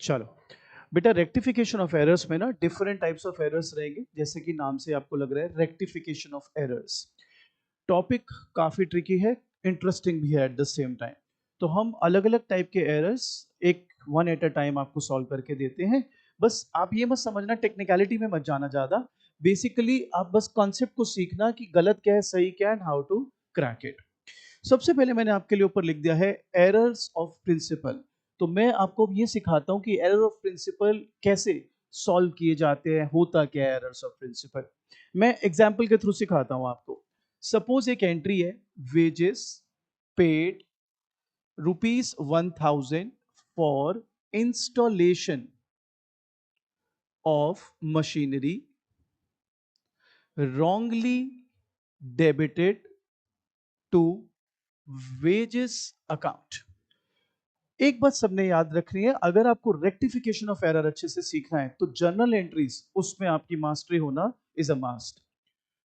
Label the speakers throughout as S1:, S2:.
S1: चलो बेटा, rectification of errors में ना डिफरेंट टाइप्स ऑफ एरर्स रहेंगे, जैसे कि नाम से आपको लग रहा है रेक्टिफिकेशन ऑफ एरर्स। टॉपिक काफी ट्रिकी है, इंटरेस्टिंग भी है एट द सेम टाइम। तो हम अलग अलग टाइप के एरर्स एक वन एट अ टाइम आपको सॉल्व करके देते हैं। बस आप ये मत समझना, टेक्निकलिटी में मत जाना ज्यादा। बेसिकली आप बस कॉन्सेप्ट को सीखना कि गलत क्या है, सही क्या है, and how to crack it. सबसे पहले मैंने आपके लिए ऊपर लिख दिया है एरर्स ऑफ प्रिंसिपल। तो मैं आपको ये सिखाता हूं कि एरर ऑफ प्रिंसिपल कैसे सॉल्व किए जाते हैं, होता क्या है एरर्स ऑफ प्रिंसिपल। मैं एग्जांपल के थ्रू सिखाता हूं आपको। सपोज एक एंट्री है, wages paid ₹1000 for installation of machinery wrongly debited to wages account। एक बात सबने याद रखनी है, अगर आपको रेक्टिफिकेशन ऑफ एरर अच्छे से सीखना है तो जर्नल एंट्रीज उसमें आपकी मास्टरी होना इज अ मस्ट।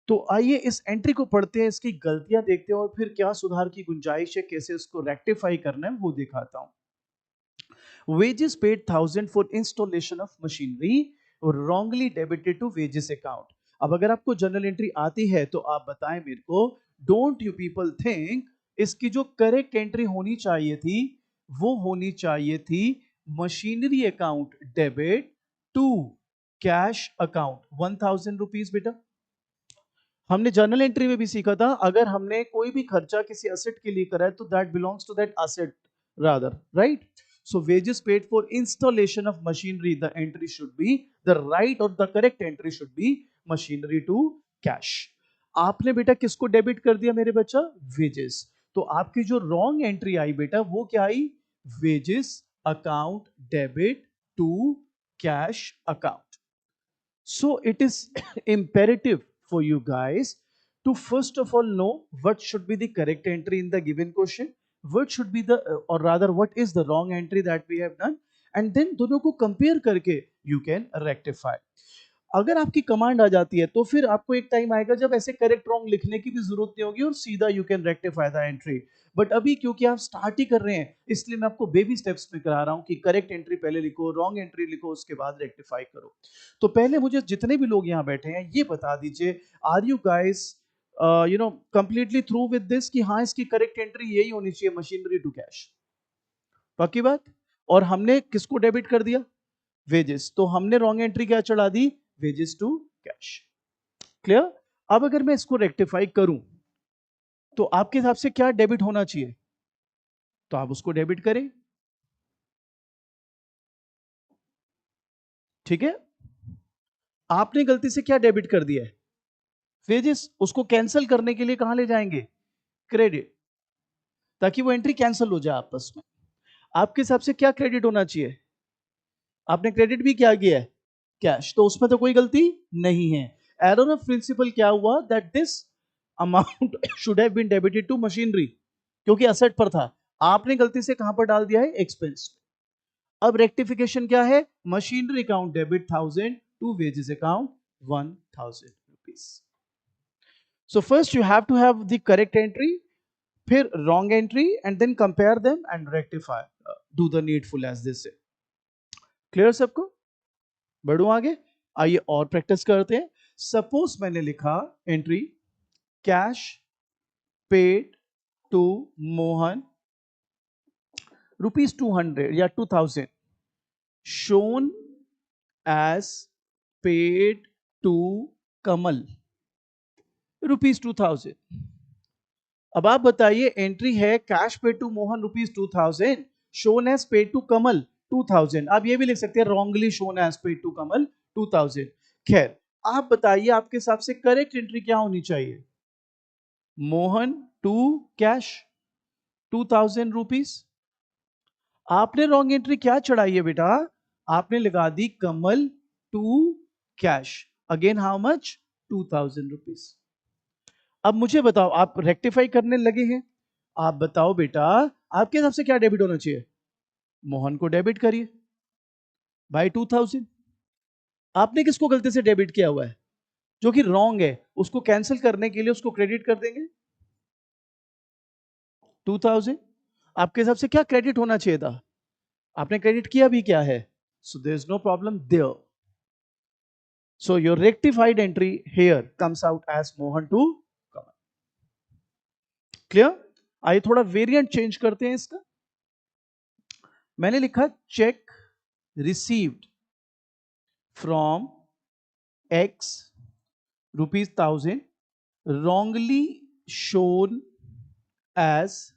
S1: तो आइए इस एंट्री को पढ़ते हैं, इसकी गलतियां देखते हैं और फिर क्या सुधार की गुंजाइश है, कैसे उसको रेक्टिफाई करना है वो दिखाता हूं। Wages paid 1000 for installation of machinery wrongly debited to wages account। अब अगर आपको जर्नल एंट्री आती है तो आप बताएं मेरे को, डोंट यू पीपल थिंक इसकी जो करेक्ट एंट्री होनी चाहिए थी वो होनी चाहिए थी machinery account debit to cash account ₹1000। बेटा, हमने जर्नल एंट्री में भी सीखा था, अगर हमने कोई भी खर्चा किसी असेट के लिए करा है तो that belongs to that asset rather, right. So wages paid for installation of machinery, the entry should be the right, or the correct entry should be machinery to cash। आपने बेटा किसको डेबिट कर दिया मेरे बच्चा? वेजेस। तो आपकी जो रॉन्ग एंट्री आई बेटा वो क्या आई? Wages account debit to cash account. So it is imperative for you guys to first of all know what should be the correct entry in the given question, what should be the or rather what is the wrong entry that we have done, and then दोनों को compare करके you can rectify। अगर आपकी command आ जाती है तो फिर आपको एक टाइम आएगा जब ऐसे करेक्ट रॉन्ग लिखने की भी जरूरत नहीं होगी और सीधा you can rectify the entry. But अभी क्योंकि आप स्टार्ट ही कर रहे हैं इसलिए मैं आपको बेबी स्टेप्स में करा रहा हूं कि करेक्ट एंट्री पहले लिखो, रॉन्ग एंट्री लिखो, उसके बाद रेक्टिफाई करो। तो पहले मुझे जितने भी लोग यहाँ बैठे हैं ये बता दीजिए, are you guys completely through with this कि हाँ इसकी करेक्ट एंट्री यही होनी चाहिए, मशीनरी टू कैश? पक्की बात। और हमने किसको डेबिट कर दिया? वेजेस। तो हमने रॉन्ग एंट्री क्या चढ़ा दी? Wages to cash. क्लियर? अब अगर मैं इसको रेक्टिफाई करूं तो आपके हिसाब से क्या डेबिट होना चाहिए? तो आप उसको डेबिट करें, ठीक है। आपने गलती से क्या डेबिट कर दिया है? वेजेस। उसको कैंसिल करने के लिए कहां ले जाएंगे? क्रेडिट, ताकि वो एंट्री कैंसिल हो जाए आपस में। आपके हिसाब से क्या क्रेडिट होना चाहिए? आपने क्रेडिट भी क्या किया है? कैश। तो उसमें तो कोई गलती नहीं है। एरर ऑफ प्रिंसिपल क्या हुआ? That this amount should have been debited to machinery, क्योंकि असेट पर था। आपने गलती से कहां पर डाल दिया है? एक्सपेंस। अब रेक्टिफिकेशन क्या है? Machinery account debit 1000 to wages account ₹1000। So first you have to have the correct entry, फिर wrong entry, and then compare them and rectify, do the needful as this say. Clear सबको? बढ़ू आगे। आइए और practice करते हैं। Suppose मैंने लिखा entry, cash paid to Mohan ₹200 या 2000 shown as paid to कमल ₹2000। अब आप बताइए, एंट्री है cash paid to Mohan ₹2000, shown as paid to Kamal 2000। आप ये भी लिख सकते हैं wrongly shown as paid to Kamal 2000। खैर, आप बताइए आपके हिसाब से करेक्ट एंट्री क्या होनी चाहिए? Mohan to cash ₹2000। आपने रॉन्ग एंट्री क्या चढ़ाई है बेटा? आपने लगा दी Kamal to cash, again how much? ₹2000। अब मुझे बताओ, आप रेक्टिफाई करने लगे हैं, आप बताओ बेटा आपके हिसाब से क्या डेबिट होना चाहिए? मोहन को डेबिट करिए बाय 2000। आपने किसको गलती से डेबिट किया हुआ है जो कि रॉन्ग है? उसको कैंसिल करने के लिए उसको क्रेडिट कर देंगे 2000। आपके हिसाब से क्या क्रेडिट होना चाहिए था? आपने क्रेडिट किया भी क्या है? So there is no problem there. So your rectified entry here comes out as Mohan to Kamal. Clear? आइए थोड़ा वेरिएंट चेंज करते हैं इसका. मैंने लिखा check received from X ₹1000 wrongly shown as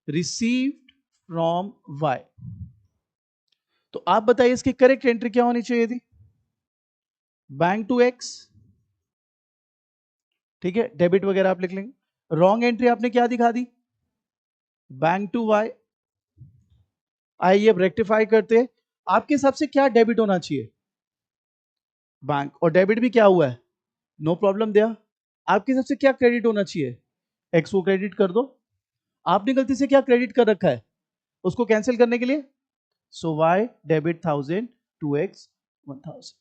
S1: received from Y. तो आप बताइए इसकी करेक्ट एंट्री क्या होनी चाहिए थी? बैंक टू एक्स, ठीक है, डेबिट वगैरह आप लिख लेंगे. रॉन्ग एंट्री आपने क्या दिखा दी? Bank to Y. आइए अब रेक्टिफाई करते हैं. आपके हिसाब से क्या डेबिट होना चाहिए? बैंक. और डेबिट भी क्या हुआ है? नो प्रॉब्लम दिया. आपके हिसाब से क्या क्रेडिट होना चाहिए? एक्स को क्रेडिट कर दो. आपने गलती से क्या क्रेडिट कर रखा है उसको कैंसिल करने के लिए? सो वाई डेबिट 1000 टू एक्स 1000.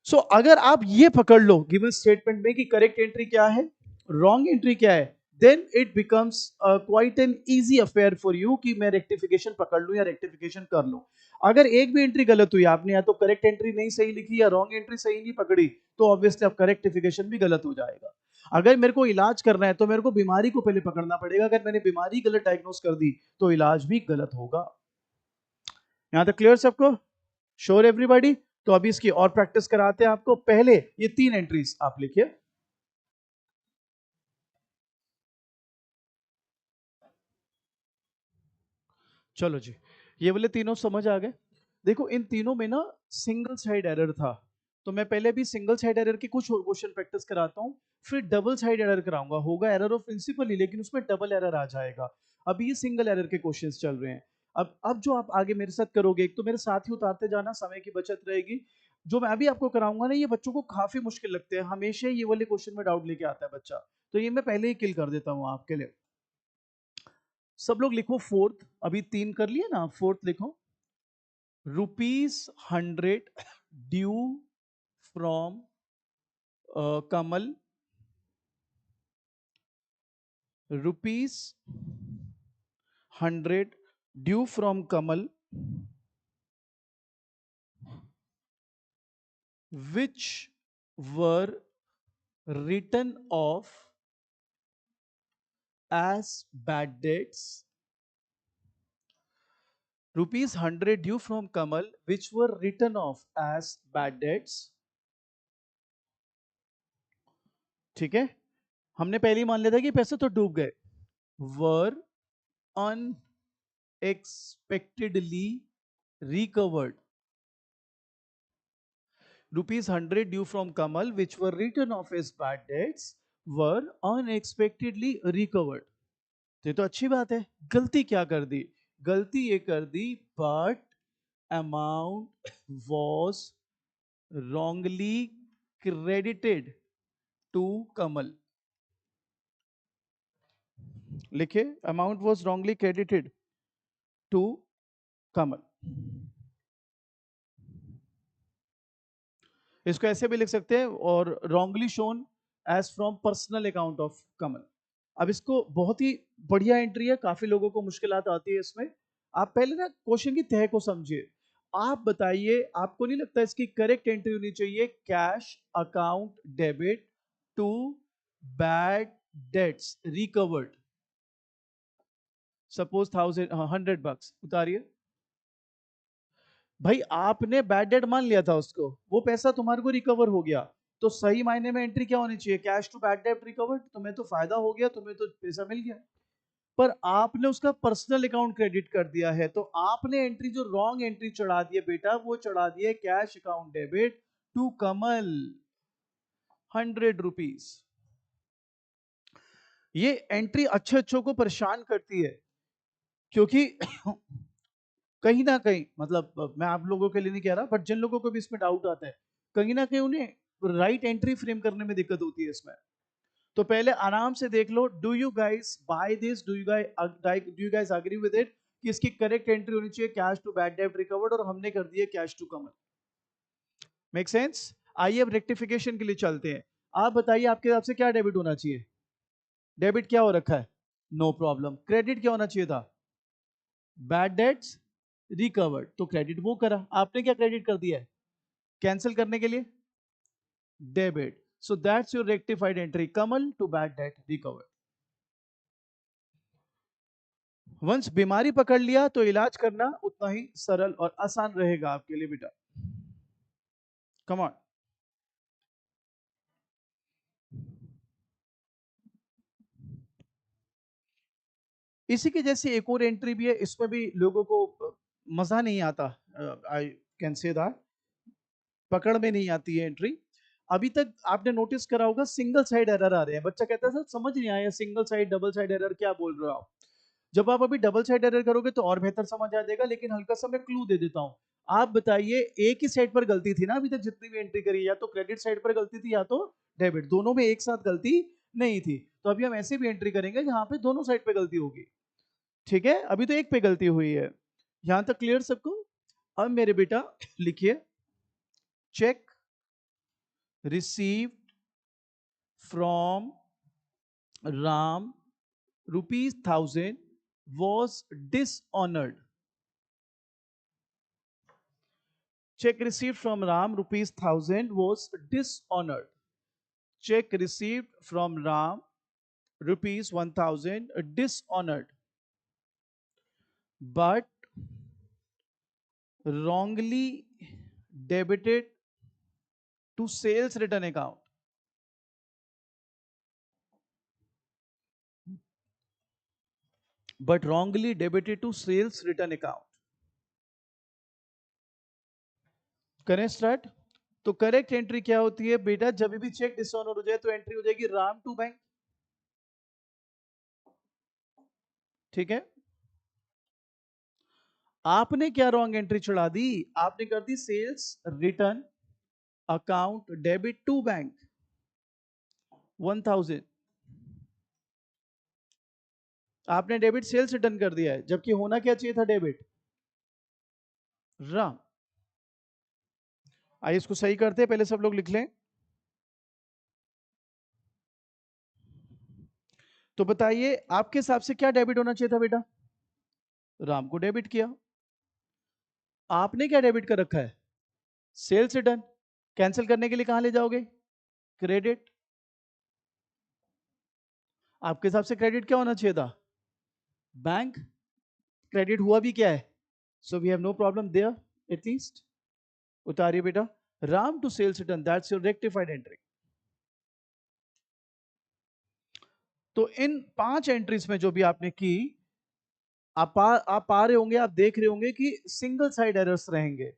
S1: सो अगर आप ये पकड़ लो गिवन स्टेटमेंट में कि करेक्ट एंट्री क्या है, रॉन्ग एंट्री क्या है, then it becomes quite an easy affair for you कि मैं रेक्टिफिकेशन पकड़ लूं या रेक्टिफिकेशन कर लूं. अगर एक भी एंट्री गलत हुई, आपने या तो करेक्ट एंट्री नहीं सही लिखी या रॉन्ग एंट्री सही नहीं पकड़ी, तो ऑब्वियसली आपका रेक्टिफिकेशन भी गलत हो जाएगा. अगर मेरे को इलाज करना है तो मेरे को बीमारी को पहले पकड़ना पड़ेगा. अगर मैंने बीमारी गलत डायग्नोस कर दी तो इलाज भी गलत होगा. यहां तक क्लियर सबको? Sure everybody? तो अभी इसकी और प्रैक्टिस कराते हैं आपको. पहले ये 3 एंट्रीज आप लिखिए. चलो जी, ये वाले तीनों समझ आ गए. देखो इन तीनों में ना सिंगल साइड एरर था, तो मैं पहले भी सिंगल साइड एरर के कुछ क्वेश्चन प्रैक्टिस कराता हूं, फिर डबल साइड एरर कराऊंगा. होगा एरर ऑफ प्रिंसिपल ही, लेकिन उसमें डबल एरर आ जाएगा. अभी ये सिंगल एरर के क्वेश्चंस चल रहे हैं. अब जो आप आगे मेरे साथ करोगे, एक तो मेरे साथ ही उतारते जाना, समय की बचत रहेगी. जो मैं अभी आपको कराऊंगा ना, ये बच्चों को काफी मुश्किल लगते हैं. हमेशा ये वाले क्वेश्चन में डाउट लेके आता है बच्चा, तो ये मैं पहले ही किल कर देता हूँ आपके लिए. सब लोग लिखो फोर्थ. अभी 3 कर लिए ना, फोर्थ लिखो. ₹100 due from Kamal. ₹100 due from Kamal which were written off as bad debts. ₹100 due from Kamal which were written off as bad debts. ठीक है, हमने पहले ही मान लिया था कि पैसे तो डूब गए. were unexpectedly recovered. ₹100 due from Kamal which were written off as bad debts were unexpectedly recovered. ये तो अच्छी बात है. गलती क्या कर दी? गलती ये कर दी, but amount was wrongly credited to Kamal. लिखे, amount was wrongly credited to Kamal. इसको ऐसे भी लिख सकते हैं, और wrongly shown as from personal account of Kamal. अब इसको बहुत ही बढ़िया एंट्री है, काफी लोगों को मुश्किलात आती है इसमें. आप पहले ना क्वेश्चन की तह को समझिए. आप बताइए, आपको नहीं लगता इसकी करेक्ट एंट्री होनी चाहिए cash account debit to bad debts recovered. Suppose $100 उतारिए. भाई आपने बैड डेट मान लिया था उसको, वो पैसा तुम्हारे को रिकवर हो गया, तो सही मायने में एंट्री क्या होनी चाहिए? Cash to bad debt recovered. तुम्हें तो फायदा हो गया, तुम्हें तो पैसा मिल गया, पर आपने उसका पर्सनल अकाउंट क्रेडिट कर दिया है. तो आपने एंट्री जो रॉन्ग एंट्री चढ़ा दी है बेटा, वो चढ़ा दी है कैश अकाउंट डेबिट टू कमल ₹100. ये एंट्री अच्छे अच्छों को परेशान करती है, क्योंकि कहीं ना कहीं, मतलब मैं आप लोगों के लिए नहीं कह रहा, बट जिन लोगों को भी इसमें डाउट आता है, कहीं ना कहीं उन्हें राइट एंट्री फ्रेम करने में दिक्कत होती है इसमें. तो पहले आराम से देख लो, do you guys buy this, do you guys agree with it कि इसकी करेक्ट एंट्री होनी चाहिए cash to bad debt recovered, और हमने कर दिया cash to Kamal. Make sense? आइए अब रेक्टिफिकेशन के लिए चलते हैं. आप बताइए आपके हिसाब से क्या डेबिट होना चाहिए? डेबिट क्या हो रखा है? No problem. क्रेडिट क्या होना चाहिए था? बैड डेट्स रिकवर्ड, तो क्रेडिट वो करा, आपने क्या क्रेडिट कर दिया है कैंसिल करने के लिए, debit, so that's your rectified entry, Kamal to bad debt recovered. Once बीमारी पकड़ लिया तो इलाज करना उतना ही सरल और आसान रहेगा आपके लिए बेटा। Come on. इसी की जैसी एक और एंट्री भी है, इसमें भी लोगों को मजा नहीं आता, आई कैन से दैट, पकड़ में नहीं आती है एंट्री। अभी तक आपने नोटिस करा होगा सिंगल साइड एरर आ रहे हैं, बच्चा कहता है सर समझ नहीं आया single side double side error क्या बोल रहे हो आप। जब आप अभी डबल साइड एरर करोगे तो और बेहतर समझ आ जाएगा, लेकिन हल्का सा मैं क्लू दे देता हूं। आप बताइए एक ही साइड पर गलती थी ना अभी तक जितनी भी एंट्री करी, या तो क्रेडिट साइड पर गलती थी या तो डेबिट, दोनों में एक साथ गलती नहीं थी। तो अभी हम ऐसे भी एंट्री करेंगे जहां पे दोनों साइड पे गलती होगी। ठीक है, अभी तो एक पे गलती हुई है, यहां तक क्लियर सबको। अब मेरे बेटा लिखिए, check received from Ram ₹1000 was dishonored. Check received from Ram ₹1000 was dishonored. Check received from Ram ₹1000 dishonored, but wrongly debited to sales return account. But wrongly debited to sales return account. करें start. तो correct entry क्या होती है बेटा, जब भी check dishonour हो जाए तो एंट्री हो जाएगी राम टू बैंक। ठीक है, आपने क्या रॉन्ग एंट्री चढ़ा दी, आपने कर दी sales return account debit to bank 1000, आपने डेबिट सेल्स रिटर्न कर दिया है, जबकि होना क्या चाहिए था डेबिट राम। आइए इसको सही करते हैं, पहले सब लोग लिख लें। तो बताइए आपके हिसाब से क्या डेबिट होना चाहिए था बेटा, राम को डेबिट किया, आपने क्या डेबिट कर रखा है सेल्स रिटर्न, कैंसिल करने के लिए कहां ले जाओगे क्रेडिट, आपके हिसाब से क्रेडिट क्या होना चाहिए था बैंक, क्रेडिट हुआ भी क्या है, so we have no problem there at least. उतारिए बेटा, Ram to sales return, that's your rectified entry. तो इन 5 एंट्रीज में जो भी आपने की, आप पा रहे होंगे, आप देख रहे होंगे कि सिंगल साइड एरर्स रहेंगे।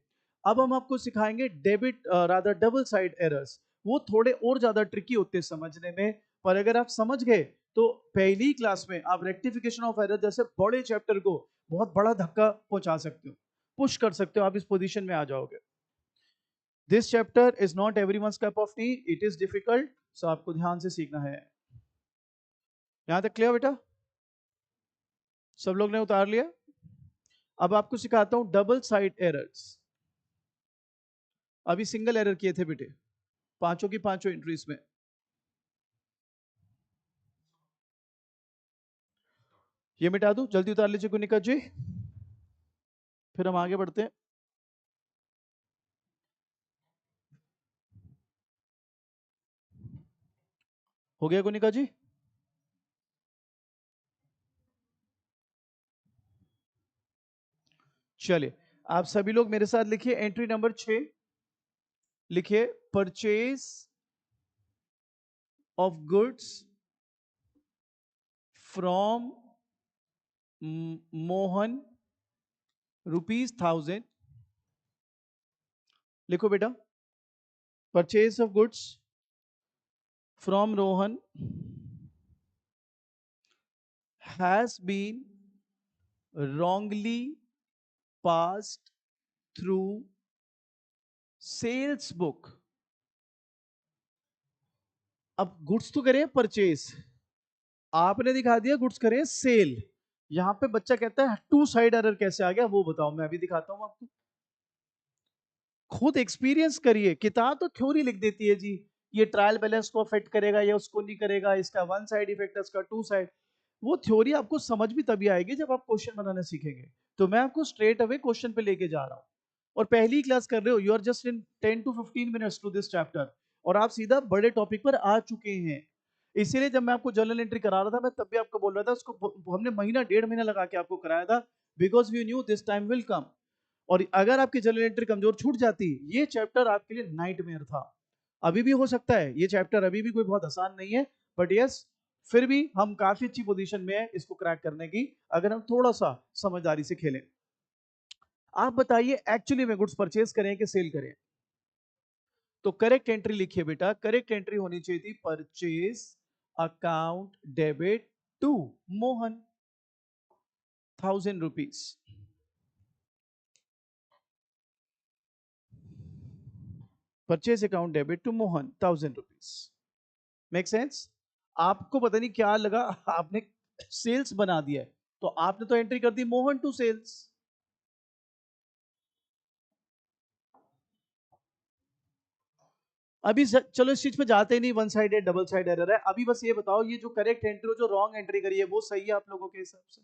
S1: अब हम आपको सिखाएंगे debit rather double side errors, वो थोड़े और ज्यादा ट्रिकी होते हैं समझने में, पर अगर आप समझ गए तो पहली क्लास में आप रेक्टिफिकेशन ऑफ एरर जैसे बड़े चैप्टर को बहुत बड़ा धक्का पहुंचा सकते हो, पुश कर सकते हो, आप इस पोजीशन में आ जाओगे। This chapter is not everyone's cup of tea, it is difficult, so आपको ध्यान से सीखना है। यहां तक क्लियर बेटा, सब लोग ने उतार लिया। अब आपको सिखाता हूं डबल साइड एरर्स। अभी सिंगल एरर किए थे बेटे पांचों की पांचों एंट्रीज में। ये मिटा दूं, जल्दी उतार लीजिए गुनिका जी, फिर हम आगे बढ़ते हैं। हो गया गुनिका जी, चलिए आप सभी लोग मेरे साथ लिखिए एंट्री नंबर 6, लिखिए purchase of goods from Mohan ₹1000। लिखो बेटा, purchase of goods from Rohan has been wrongly passed through sales book. अब गुड्स तो करे परचेज, आपने दिखा दिया गुड्स करे सेल, यहां पे बच्चा कहता है टू साइड एरर कैसे आ गया वो बताओ, मैं अभी दिखाता हूं आपको, खुद एक्सपीरियंस करिए। किताब तो थ्योरी लिख देती है जी, ये ट्रायल बैलेंस को अफेक्ट करेगा या उसको नहीं करेगा, इसका वन साइड इफेक्ट है, इसका टू साइड, वो थ्योरी आपको समझ भी तभी आएगी जब आप क्वेश्चन बनाना सीखेंगे। तो मैं आपको स्ट्रेट अवे क्वेश्चन पे लेके जा रहा हूँ, और पहली क्लास कर रहे हो, you are just in 10 to 15 minutes to this chapter, और आप सीधा बड़े टॉपिक पर आ चुके हैं। इसीलिए जब मैं आपको जर्नल एंट्री करा रहा था, मैं तब भी आपको बोल रहा था, उसको हमने महीना 1.5 महीना लगा के आपको कराया था, because we knew this time will come. और अगर आपकी जर्नल एंट्री कमजोर छूट जाती, ये चैप्टर आपके लिए नाइटमेयर था। अभी भी हो सकता है ये चैप्टर अभी भी कोई बहुत आसान नहीं है, बट यस, फिर भी हम काफी अच्छी पोजीशन में है इसको क्रैक करने की, अगर हम थोड़ा सा समझदारी से खेलें। आप बताइए, एक्चुअली में गुड्स परचेज करें कि सेल करें? तो करेक्ट एंट्री लिखिए बेटा, करेक्ट एंट्री होनी चाहिए थी purchase account debit to Mohan 1000 rupees. Purchase account debit to Mohan 1000 rupees. Make sense? आपको पता नहीं क्या लगा, आपने सेल्स बना दिया है, तो आपने तो एंट्री कर दी मोहन टू सेल्स। अभी चलो इस चीज पे जाते ही नहीं, one sided double side error है। अभी बस ये बताओ, ये जो करेक्ट एंट्री, जो रॉन्ग एंट्री करी है, वो सही है आप लोगों के हिसाब से?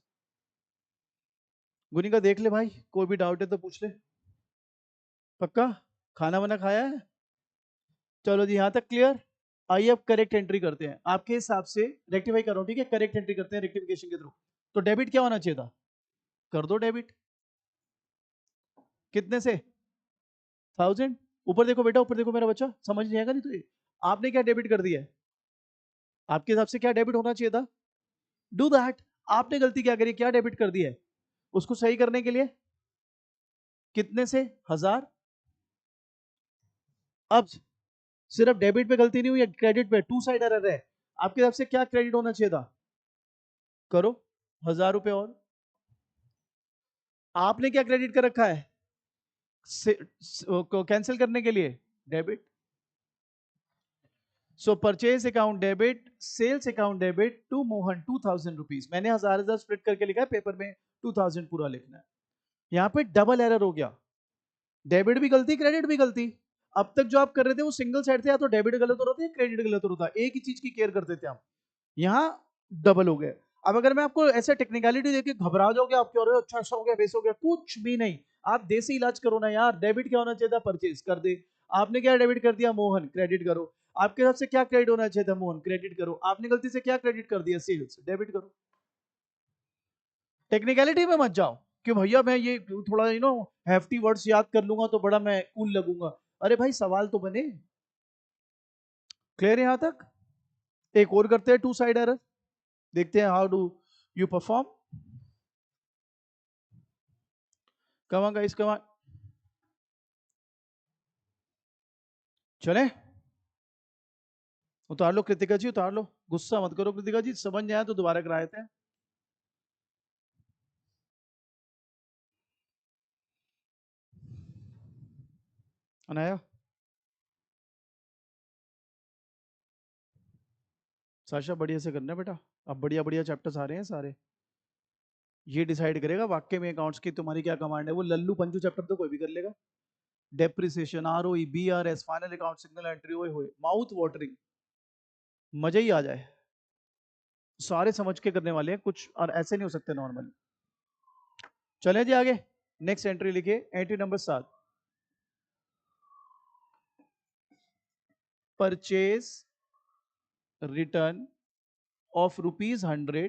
S1: गुनी का देख ले भाई, कोई भी डाउट है तो पूछ ले। पक्का? खाना वाना खाया है? चलो जी, यहां तक क्लियर। आइए अब करेक्ट एंट्री करते हैं आपके हिसाब से, रेक्टिफाई कर रहा हूं, ठीक है? करेक्ट एंट्री करते हैं रेक्टिफिकेशन के थ्रू। तो डेबिट क्या होना चाहिए था? कर दो डेबिट। कितने से? 1000। ऊपर देखो बेटा, ऊपर देखो मेरा बच्चा, समझ नहीं आएगा नहीं तो ये। आपने क्या डेबिट कर दिया है? आपके हिसाब से क्या डेबिट होना चाहिए था? Do that. आपने गलती क्या करी, क्या डेबिट कर दिया है? उसको सही करने के लिए कितने से? 1000। अब सिर्फ डेबिट पे गलती नहीं हुई है, क्रेडिट पे टू साइड एरर है। आपके हिसाब से क्या क्रेडिट होना चाहिए था? करो, 1000 रुपए और। आपने क्या क्रेडिट कर रखा है कैंसिल करने के लिए? Debit. So purchase account debit, sales account debit to Mohan 2000 rupees. मैंने 1000 स्प्लिट करके लिखा है, पेपर में 2000 पूरा लिखना है। यहाँ पे डबल एरर हो गया, डेबिट भी गलती, क्रेडिट भी गलती। अब तक जो आप कर रहे थे वो सिंगल साइड थे, या तो डेबिट गलत हो रहा था या क्रेडिट गलत हो रहा था, एक ही चीज की केयर करते थे हम। यहाँ डबल हो गए। अब अगर मैं आपको ऐसे टेक्निकलिटी देके घबरा जाओगे, आप क्या हो रहे हो, अच्छा ऐसा हो गया वैसा हो गया, कुछ भी नहीं। आप देसी इलाज करो ना यार। डेबिट क्या होना चाहिए था? परचेज कर दे। आपने क्या डेबिट कर दिया? मोहन, क्रेडिट करो। आपके हिसाब से क्या क्रेडिट होना चाहिए था? मोहन, क्रेडिट करो। आपने गलती से क्या क्रेडिट कर दिया? सेल्स, डेबिट करो। टेक्निकलिटी में मत जाओ कि भैया मैं ये थोड़ा हैफ्टी वर्ड्स याद कर लूंगा तो बड़ा मैं कूल लगूंगा। अरे भाई, सवाल तो बने। क्लियर है यहां तक? एक और करते हैं टू साइड एरर, देखते हैं how do you perform. Come guys, come. चले, उतार लो कृतिका जी, उतार लो। गुस्सा मत करो कृतिका जी, समझ नहीं आया तो दोबारा कराए थे। अनाया, साशा बढ़िया से करना बेटा। अब बढ़िया बढ़िया चैप्टर्स आ रहे हैं सारे, ये डिसाइड करेगा वाक्य में अकाउंट्स की तुम्हारी क्या कमांड है। वो लल्लू पंजू चैप्टर तो कोई भी कर लेगा। Depreciation, ROE, BRS, final account, single entry, ओए होए, माउथ वाटरिंग, मजा ही आ जाए। सारे समझ के करने वाले हैं कुछ, और ऐसे नहीं हो सकते नॉर्मल। चले जी आगे, नेक्स्ट एंट्री लिखिए, entry number 7। Purchase return of ₹100,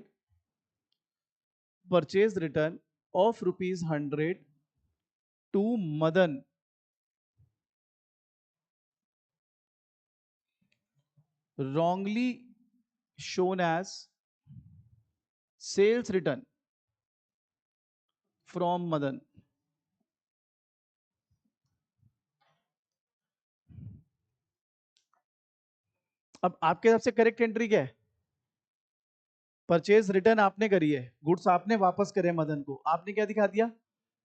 S1: purchase return of ₹100 to Madan, wrongly shown as sales return from Madan. अब आपके हिसाब से करेक्ट एंट्री क्या है? परचेज रिटर्न आपने करी है, गुड्स आपने वापस करे मदन को, आपने क्या दिखा दिया?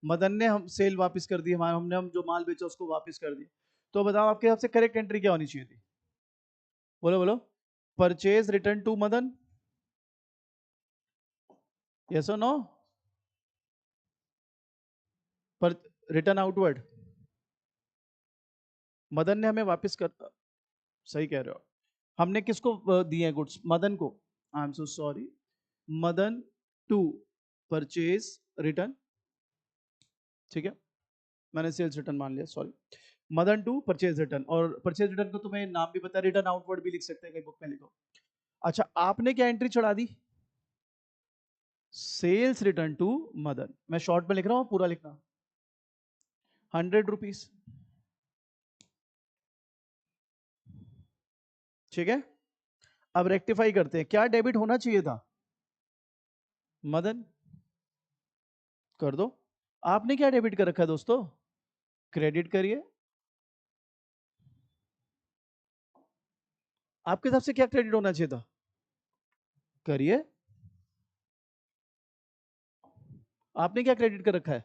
S1: मदन ने हम सेल वापस कर दी, हमने हम जो माल बेचा उसको वापस कर दिया। तो बताओ आपके हिसाब से करेक्ट एंट्री क्या होनी चाहिए थी? बोलो बोलो। Purchase return to Madan, yes और नो? पर रिटर्न आउटवर्ड, मदन ने हमें वापस कर, सही कह रहे हो। हमने किसको दिए गुड्स? मदन को। I am so sorry, Madan to purchase return, ठीक है, मैंने सेल्स रिटर्न मान लिया, sorry, Madan to purchase return, और परचेज रिटर्न को तुम्हें नाम भी पता है, रिटर्न आउटवर्ड भी लिख सकते हैं, कहीं बुक में लिखो। अच्छा, आपने क्या एंट्री चढ़ा दी, सेल्स रिटर्न टू मदन, मैं शॉर्ट में लिख रहा हूं, पूरा लिखना, 100 रुपीज, ठीक है। अब रेक्टिफाई करते हैं, क्या डेबिट होना चाहिए था, मदन, कर दो। आपने क्या डेबिट कर रखा है दोस्तों, क्रेडिट करिए। आपके हिसाब से क्या क्रेडिट होना चाहिए था, करिए। आपने क्या क्रेडिट कर रखा है,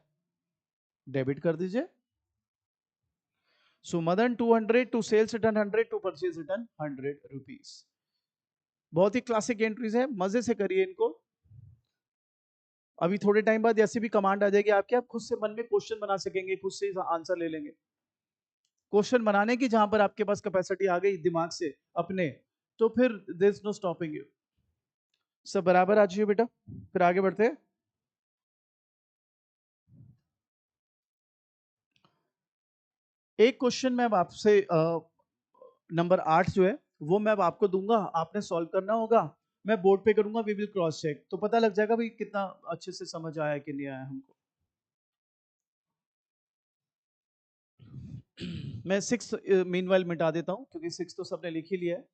S1: डेबिट कर दीजिए। So Madan 200 to sales return 100 to purchase return 100 rupees. बहुत ही क्लासिक एंट्रीज है, मजे से करिए इनको। अभी थोड़े टाइम बाद ऐसी भी कमांड आ जाएगी आपके, आप खुद से मन में क्वेश्चन बना सकेंगे, खुद से आंसर ले लेंगे। क्वेश्चन बनाने की जहां पर आपके पास कैपेसिटी आ गई दिमाग से अपने, तो फिर there is no stopping you. सब बराबर आ जाइए बेटा, फिर आगे बढ़ते हैं। एक क्वेश्चन मैं अब आपसे नंबर 8 जो है वो मैं अब आपको दूंगा, आपने सॉल्व करना होगा, मैं बोर्ड पे करूंगा, वी विल क्रॉस चेक, तो पता लग जाएगा भाई कितना अच्छे से समझ आया कि नहीं आया हमको। मैं 6 मीनवाइल मिटा देता हूं, क्योंकि 6 तो सबने लिख ही लिया है।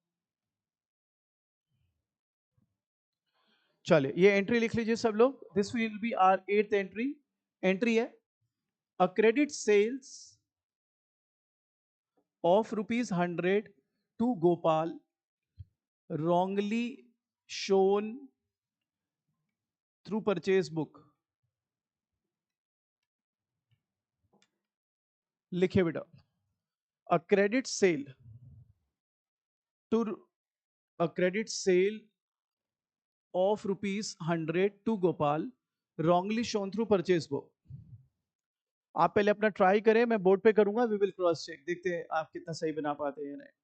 S1: चलिए ये एंट्री लिख लीजिए सब लोग, this will be our 8th entry. Entry है, a credit sales of ₹100 to Gopal wrongly shown through purchase book। लिखिए बेटा, a credit sale to, a credit sale of ₹100 to Gopal wrongly shown through purchase book। आप पहले अपना try करें, मैं board पे करूंगा, वी विल क्रॉस चेक, देखते हैं आप कितना सही बना पाते हैं या नहीं।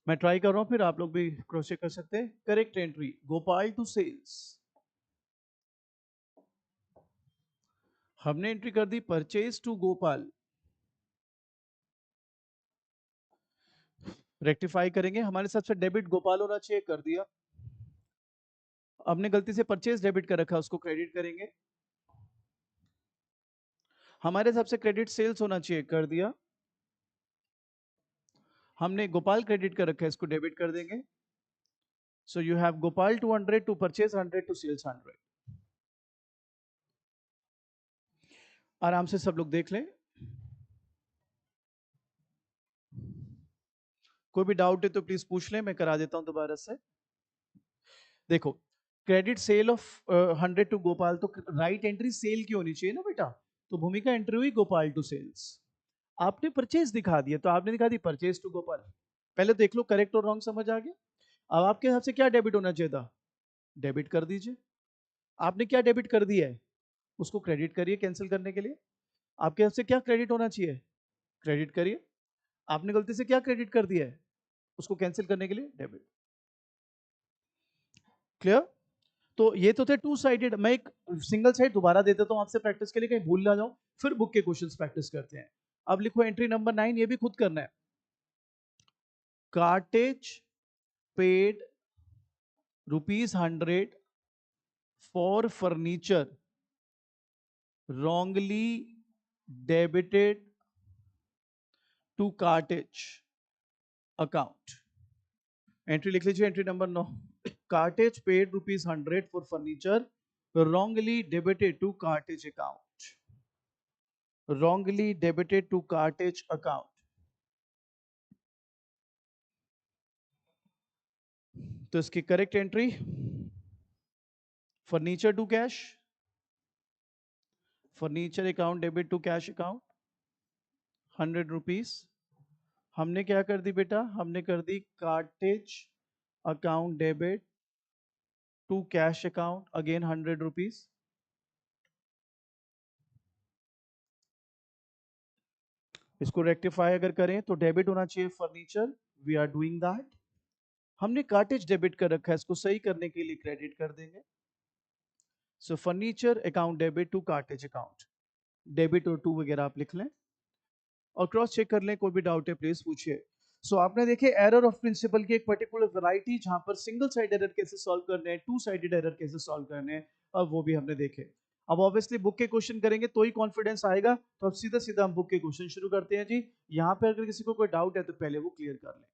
S1: मैं ट्राई कर रहा हूं, फिर आप लोग भी क्रॉस चेक कर सकते हैं। Correct entry, Gopal to sales, हमने एंट्री कर दी परचेज टू गोपाल। रेक्टिफाई करेंगे, हमारे सबसे डेबिट गोपाल होना चाहिए, कर दिया। हमने गलती से परचेज डेबिट कर रखा, उसको क्रेडिट करेंगे। हमारे सबसे क्रेडिट सेल्स होना चाहिए, कर दिया। हमने गोपाल क्रेडिट कर रखा है, इसको डेबिट कर देंगे। So you have Gopal 200 to purchase 100 to sales 100। आराम से सब लोग देख लें, कोई भी डाउट है तो प्लीज पूछ लें, मैं करा देता हूं दोबारा से। देखो, credit sale of 100 to Gopal, तो राइट एंट्री सेल की होनी चाहिए ना बेटा, तो भूमिका एंट्री हुई गोपाल टू सेल्स। आपने परचेज दिखा दिया, तो आपने दिखा दी परचेज टू गोपाल। पहले देख लो करेक्ट और रॉन्ग समझ आ गया। अब आपके हिसाब से क्या डेबिट होना चाहिए था, डेबिट कर दीजिए। आपने क्या डेबिट कर दिया है, उसको क्रेडिट करिए कैंसिल करने के लिए। आपके हिसाब से क्या क्रेडिट होना चाहिए, क्रेडिट करिए। आपने गलती से क्या क्रेडिट कर दिया है, उसको कैंसिल करने के लिए डेबिट। क्लियर। तो ये तो थे टू साइडेड, मैं एक सिंगल साइड दोबारा दे देता हूं आपसे प्रैक्टिस के लिए, कहीं भूल ना जाओ, फिर बुक के क्वेश्चंस प्रैक्टिस करते हैं। अब लिखो एंट्री नंबर 9, ये भी खुद करना है। Cartage paid ₹100 for furniture wrongly debited to cartage account. Entry लिख लीजिए, entry number 9, cartage paid ₹100 for furniture wrongly debited to cartage account, wrongly debited to cartage account. तो इसकी correct entry, furniture to cash, furniture account debit to cash account 100 rupees. हमने क्या कर दी बेटा, हमने कर दी cartage account debit to cash account again 100 rupees. इसको रेक्टिफाई अगर करें तो डेबिट होना चाहिए furniture, we are doing that. हमने कार्टेज डेबिट कर रखा है, इसको सही करने के लिए क्रेडिट कर देंगे। So furniture account debit to cartage account, debit और टू वगैरह आप लिख लें और क्रॉस चेक कर लें, कोई भी डाउट है प्लीज पूछिए। सो आपने देखे एरर ऑफ प्रिंसिपल की एक पर्टिकुलर वैरायटी, जहां पर सिंगल साइड एरर कैसे सॉल्व करने हैं, टू साइडेड एरर कैसे सॉल्व करने हैं, अब वो भी हमने देखे। अब ऑब्वियसली बुक के क्वेश्चन करेंगे तो ही कॉन्फिडेंस आएगा, तो अब सीधा सीधा हम बुक के क्वेश्चन शुरू करते हैं जी। यहाँ पे अगर किसी को कोई डाउट है तो पहले वो क्लियर कर लें।